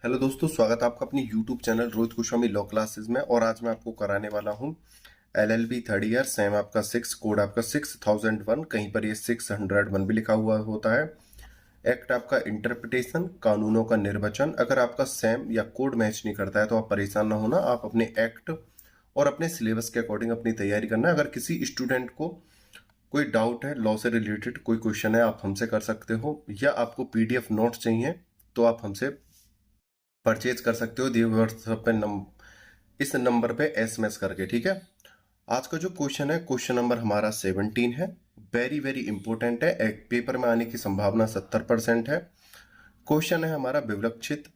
Hello दोस्तों, स्वागत है आपका अपनी YouTube channel Rohit Goswami law classes में। और आज मैं आपको कराने वाला हूँ LLB थर्ड ईयर, सेम आपका 6, कोड आपका 6001, कहीं पर ये 601 भी लिखा हुआ होता है। एक्ट आपका इंटरप्रिटेशन, कानूनों का निर्वचन। अगर आपका सेम या कोड मैच नहीं करता है तो आप परेशान ना होना, आप अपने एक्ट और अपने सिलेबस के अकॉर्डिंग अपनी तैयारी करना। अगर किसी स्टूडेंट को कोई डाउट है, लॉ से रिलेटेड कोई क्वेश्चन है, आप हमसे कर सकते हो, या आपको PDF नोट चाहिए तो आप हमसे परचेज कर सकते हो दिए हुए व्हाट्सएप पे इस नंबर पे SMS करके। ठीक है, आज का जो क्वेश्चन है, क्वेश्चन नंबर हमारा 17 है। वेरी वेरी इंपॉर्टेंट है, एक पेपर में आने की संभावना 70% है। क्वेश्चन है हमारा, विवलक्षित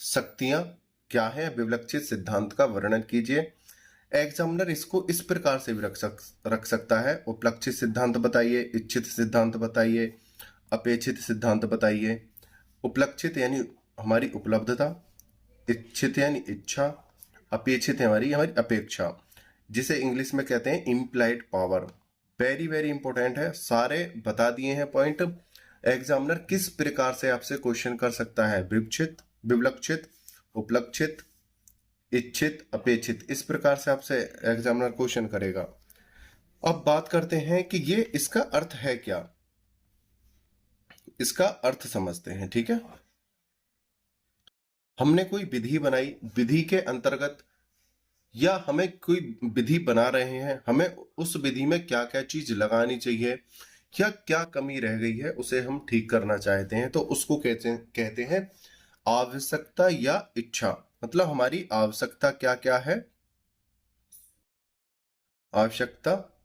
शक्तियां क्या है, विवलक्षित सिद्धांत का वर्णन कीजिए। एग्जामिनर इसको इस प्रकार से भी रख सकता है, उपलक्षित सिद्धांत बताइए, इच्छित सिद्धांत बताइए, अपेक्षित सिद्धांत बताइए। उपलक्षित यानी हमारी उपलब्धता, इच्छित यानी इच्छा, अपेक्षित है हमारी हमारी अपेक्षा, जिसे इंग्लिश में कहते हैं implied power. Very very important है, सारे बता दिए हैं पॉइंट। एग्जामिनर किस प्रकार से आपसे क्वेश्चन कर सकता है, विवक्षित, विवलक्षित, उपलक्षित, इच्छित, अपेक्षित, इस प्रकार से आपसे एग्जामिनर क्वेश्चन करेगा। अब बात करते हैं कि ये इसका अर्थ है क्या, इसका अर्थ समझते हैं। ठीक है, हमने कोई विधि बनाई, विधि के अंतर्गत या हमें कोई विधि बना रहे हैं, हमें उस विधि में क्या क्या चीज लगानी चाहिए या क्या कमी रह गई है उसे हम ठीक करना चाहते हैं, तो उसको कहते हैं आवश्यकता या इच्छा। मतलब हमारी आवश्यकता क्या क्या है, आवश्यकता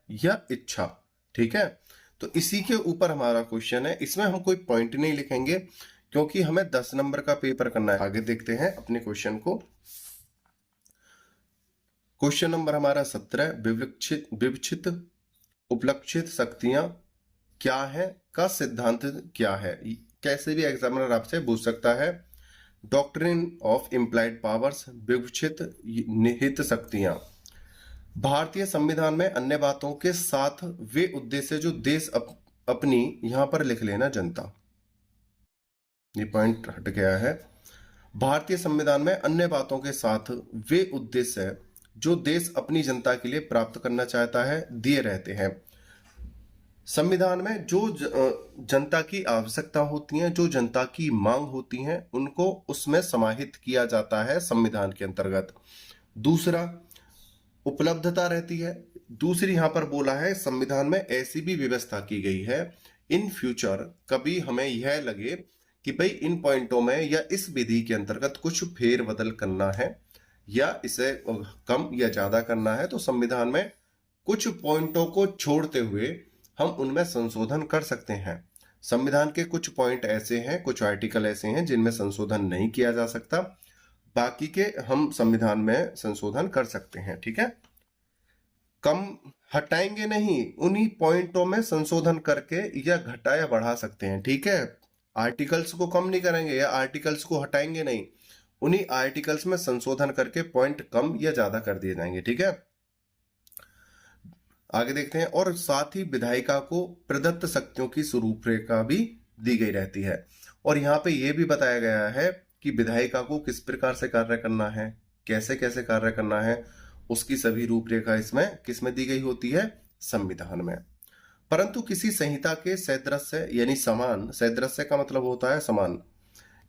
या इच्छा। ठीक है, तो इसी के ऊपर हमारा क्वेश्चन है। इसमें हम कोई पॉइंट नहीं लिखेंगे क्योंकि हमें 10 नंबर का पेपर करना है। आगे देखते हैं अपने क्वेश्चन को। क्वेश्चन नंबर हमारा 17, विवक्षित विवक्षित उपलक्षित शक्तियां क्या है का सिद्धांत क्या है। कैसे भी एग्जामिनर आपसे पूछ सकता है। डॉक्ट्रिन ऑफ इम्प्लाइड पावर्स, विवक्षित निहित शक्तियां। भारतीय संविधान में अन्य बातों के साथ वे उद्देश्य जो देश अपनी, यहां पर लिख लेना जनता, ये पॉइंट हट गया है। भारतीय संविधान में अन्य बातों के साथ वे उद्देश्य जो देश अपनी जनता के लिए प्राप्त करना चाहता है दिए रहते हैं। संविधान में जो जनता की आवश्यकता होती है, जो जनता की मांग होती है, उनको उसमें समाहित किया जाता है संविधान के अंतर्गत। दूसरा, उपलब्धता रहती है। दूसरी यहां पर बोला है संविधान में ऐसी भी व्यवस्था की गई है, इन फ्यूचर कभी हमें यह लगे कि भाई इन पॉइंटों में या इस विधि के अंतर्गत कुछ फेरबदल करना है या इसे कम या ज्यादा करना है, तो संविधान में कुछ पॉइंटों को छोड़ते हुए हम उनमें संशोधन कर सकते हैं। संविधान के कुछ पॉइंट ऐसे हैं, कुछ आर्टिकल ऐसे हैं जिनमें संशोधन नहीं किया जा सकता, बाकी के हम संविधान में संशोधन कर सकते हैं। ठीक है, कम हटाएंगे नहीं, उन्हीं पॉइंटों में संशोधन करके या घटा या बढ़ा सकते हैं। ठीक है, आर्टिकल्स को कम नहीं करेंगे या आर्टिकल्स को हटाएंगे नहीं, उन्हीं आर्टिकल्स में संशोधन करके पॉइंट कम या ज्यादा कर दिए जाएंगे। ठीक है, आगे देखते हैं। और साथ ही विधायिका को प्रदत्त शक्तियों की स्वरूपरेखा भी दी गई रहती है। और यहाँ पे यह भी बताया गया है कि विधायिका को किस प्रकार से कार्य करना है, कैसे कैसे कार्य करना है, उसकी सभी रूपरेखा इसमें किसमें दी गई होती है, संविधान में। परंतु किसी संहिता के सदृश्य यानी समान, सदृश्य का मतलब होता है समान,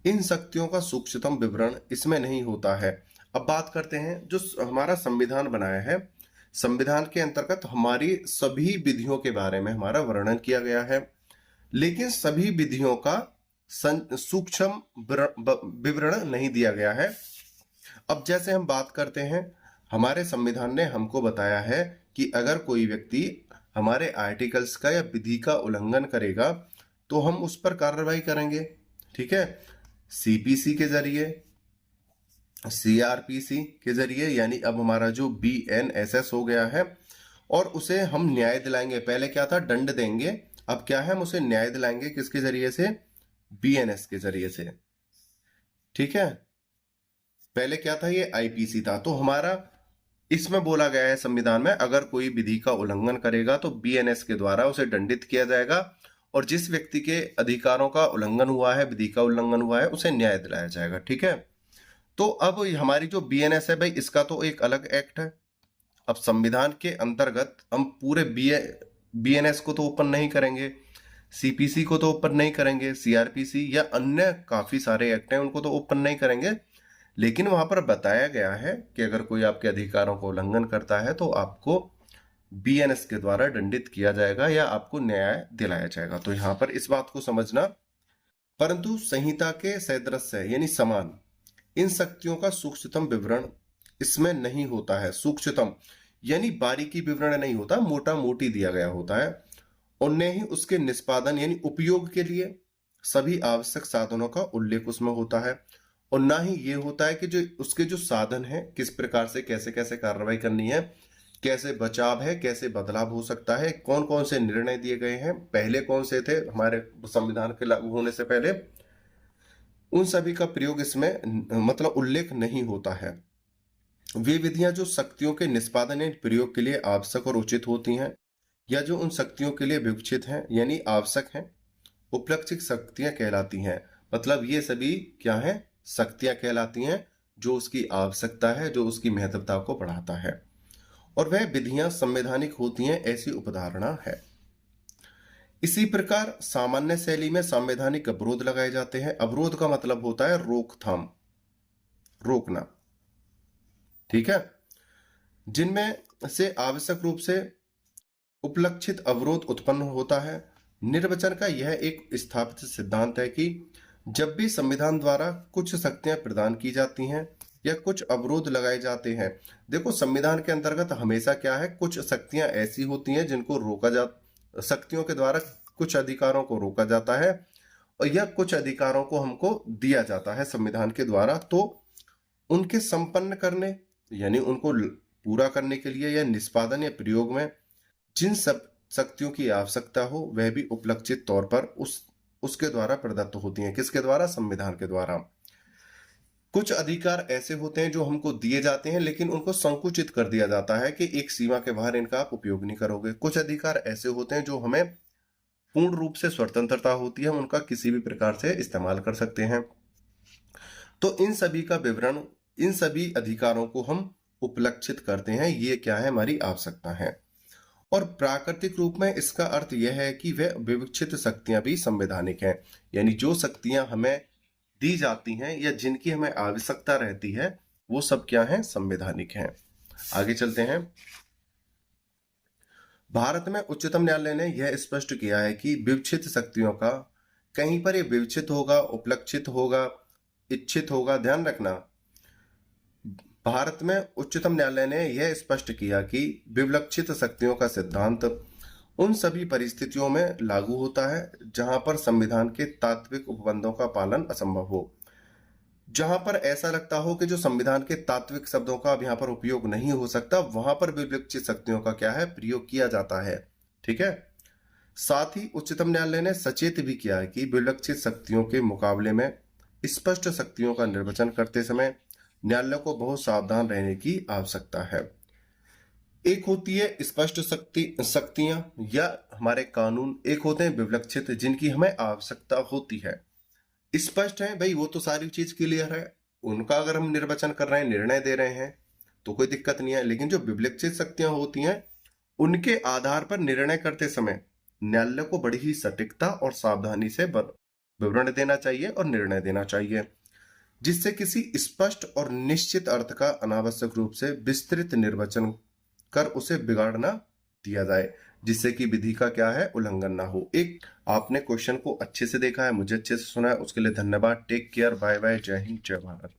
इन शक्तियों का सूक्ष्मतम विवरण इसमें नहीं होता है। अब बात करते हैं जो हमारा संविधान बनाया है, संविधान के अंतर्गत हमारी सभी विधियों के बारे में हमारा वर्णन किया गया है, लेकिन सभी विधियों का सूक्ष्म विवरण नहीं दिया गया है। अब जैसे हम बात करते हैं, हमारे संविधान ने हमको बताया है कि अगर कोई व्यक्ति हमारे आर्टिकल्स का या विधि का उल्लंघन करेगा तो हम उस पर कार्रवाई करेंगे। ठीक है, CPC के जरिए, CRPC के जरिए, यानी अब हमारा जो BNSS हो गया है, और उसे हम न्याय दिलाएंगे। पहले क्या था, दंड देंगे, अब क्या है, हम उसे न्याय दिलाएंगे किसके जरिए से, BNS के जरिए से। ठीक है, पहले क्या था, ये IPC था। तो हमारा इसमें बोला गया है संविधान में, अगर कोई विधि का उल्लंघन करेगा तो BNS के द्वारा उसे दंडित किया जाएगा और जिस व्यक्ति के अधिकारों का उल्लंघन हुआ है, विधि का उल्लंघन हुआ है, उसे न्याय दिलाया जाएगा। ठीक है, तो अब हमारी जो बीएनएस है भाई, इसका तो एक अलग एक्ट है। अब संविधान के अंतर्गत हम पूरे बीएनएस को तो ओपन नहीं करेंगे, सीपीसी को तो ओपन नहीं करेंगे, सीआरपीसी या अन्य काफी सारे एक्ट हैं उनको तो ओपन नहीं करेंगे, लेकिन वहां पर बताया गया है कि अगर कोई आपके अधिकारों को उल्लंघन करता है तो आपको बीएनएस के द्वारा दंडित किया जाएगा या आपको न्याय दिलाया जाएगा। तो यहां पर इस बात को समझना। परंतु संहिता के सदृश्य यानी समान इन शक्तियों का सूक्ष्मतम विवरण इसमें नहीं होता है। सूक्ष्मतम यानी बारीकी विवरण नहीं होता, मोटा मोटी दिया गया होता है। और न ही उसके निष्पादन यानी उपयोग के लिए सभी आवश्यक साधनों का उल्लेख उसमें होता है, और ना ही ये होता है कि जो उसके जो साधन है, किस प्रकार से कैसे कैसे कार्रवाई करनी है, कैसे बचाव है, कैसे बदलाव हो सकता है, कौन कौन से निर्णय दिए गए हैं, पहले कौन से थे हमारे संविधान के लागू होने से पहले, उन सभी का प्रयोग इसमें मतलब उल्लेख नहीं होता है। वे विधियां जो शक्तियों के निष्पादन या प्रयोग के लिए आवश्यक और उचित होती हैं, या जो उन शक्तियों के लिए विकसित हैं यानी आवश्यक हैं, उपलक्षित शक्तियां कहलाती हैं। मतलब ये सभी क्या है, शक्तियां कहलाती हैं जो उसकी आवश्यकता है, जो उसकी महत्वता को बढ़ाता है, और वह विधियां संवैधानिक होती हैं, ऐसी उपधारणा है। इसी प्रकार सामान्य शैली में संवैधानिक अवरोध लगाए जाते हैं। अवरोध का मतलब होता है रोकथाम, रोकना। ठीक है, जिनमें से आवश्यक रूप से उपलक्षित अवरोध उत्पन्न होता है। निर्वचन का यह एक स्थापित सिद्धांत है कि जब भी संविधान द्वारा कुछ शक्तियां प्रदान की जाती हैं या कुछ अवरोध लगाए जाते हैं, देखो संविधान के अंतर्गत हमेशा क्या है, कुछ शक्तियां ऐसी होती हैं जिनको रोका जा, शक्तियों के द्वारा कुछ अधिकारों को रोका जाता है, और यह कुछ अधिकारों को हमको दिया जाता है संविधान के द्वारा। तो उनके संपन्न करने यानी उनको पूरा करने के लिए या निष्पादन या प्रयोग में जिन सब शक्तियों की आवश्यकता हो, वह भी उपलक्षित तौर पर उसके द्वारा प्रदत्त होती हैं। किसके द्वारा? संविधान के द्वारा। कुछ अधिकार ऐसे होते हैं जो हमको दिए जाते हैं, लेकिन उनको संकुचित कर दिया जाता है कि एक सीमा के बाहर इनका आप उपयोग नहीं करोगे। कुछ अधिकार ऐसे होते हैं जो हमें पूर्ण रूप से स्वतंत्रता होती है, उनका किसी भी प्रकार से इस्तेमाल कर सकते हैं। तो इन सभी का विवरण, इन सभी अधिकारों को हम उपलक्षित करते हैं, ये क्या है, हमारी आवश्यकता है। और प्राकृतिक रूप में इसका अर्थ यह है कि वे विवक्षित शक्तियां भी संवैधानिक हैं, यानी जो शक्तियां हमें दी जाती हैं या जिनकी हमें आवश्यकता रहती है, वो सब क्या हैं, संवैधानिक हैं। आगे चलते हैं। भारत में उच्चतम न्यायालय ने यह स्पष्ट किया है कि विवक्षित शक्तियों का, कहीं पर ये विवक्षित होगा, उपलक्षित होगा, इच्छित होगा, ध्यान रखना, भारत में उच्चतम न्यायालय ने यह स्पष्ट किया कि विवक्षित शक्तियों का सिद्धांत उन सभी परिस्थितियों में लागू होता है जहां पर संविधान के तात्विक उपबंधों का पालन असंभव हो। जहां पर ऐसा लगता हो कि जो संविधान के तात्विक शब्दों का अब यहां पर उपयोग नहीं हो सकता, वहां पर विवक्षित शक्तियों का क्या है, प्रयोग किया जाता है। ठीक है, साथ ही उच्चतम न्यायालय ने सचेत भी किया है कि विवक्षित शक्तियों के मुकाबले में स्पष्ट शक्तियों का निर्वचन करते समय न्यायालय को बहुत सावधान रहने की आवश्यकता है। एक होती है स्पष्ट शक्तियां या हमारे कानून, एक होते हैं विवक्षित जिनकी हमें आवश्यकता होती है। स्पष्ट है भाई, वो तो सारी चीज क्लियर है, उनका अगर हम निर्वचन कर रहे हैं, निर्णय दे रहे हैं तो कोई दिक्कत नहीं है। लेकिन जो विवक्षित शक्तियां होती हैं, उनके आधार पर निर्णय करते समय न्यायालय को बड़ी ही सटीकता और सावधानी से विवरण देना चाहिए और निर्णय देना चाहिए, जिससे किसी स्पष्ट और निश्चित अर्थ का अनावश्यक रूप से विस्तृत निर्वचन कर उसे बिगाड़ ना दिया जाए, जिससे कि विधि का क्या है, उल्लंघन ना हो। एक आपने क्वेश्चन को अच्छे से देखा है, मुझे अच्छे से सुना है, उसके लिए धन्यवाद। टेक केयर, बाय बाय, जय हिंद, जय भारत।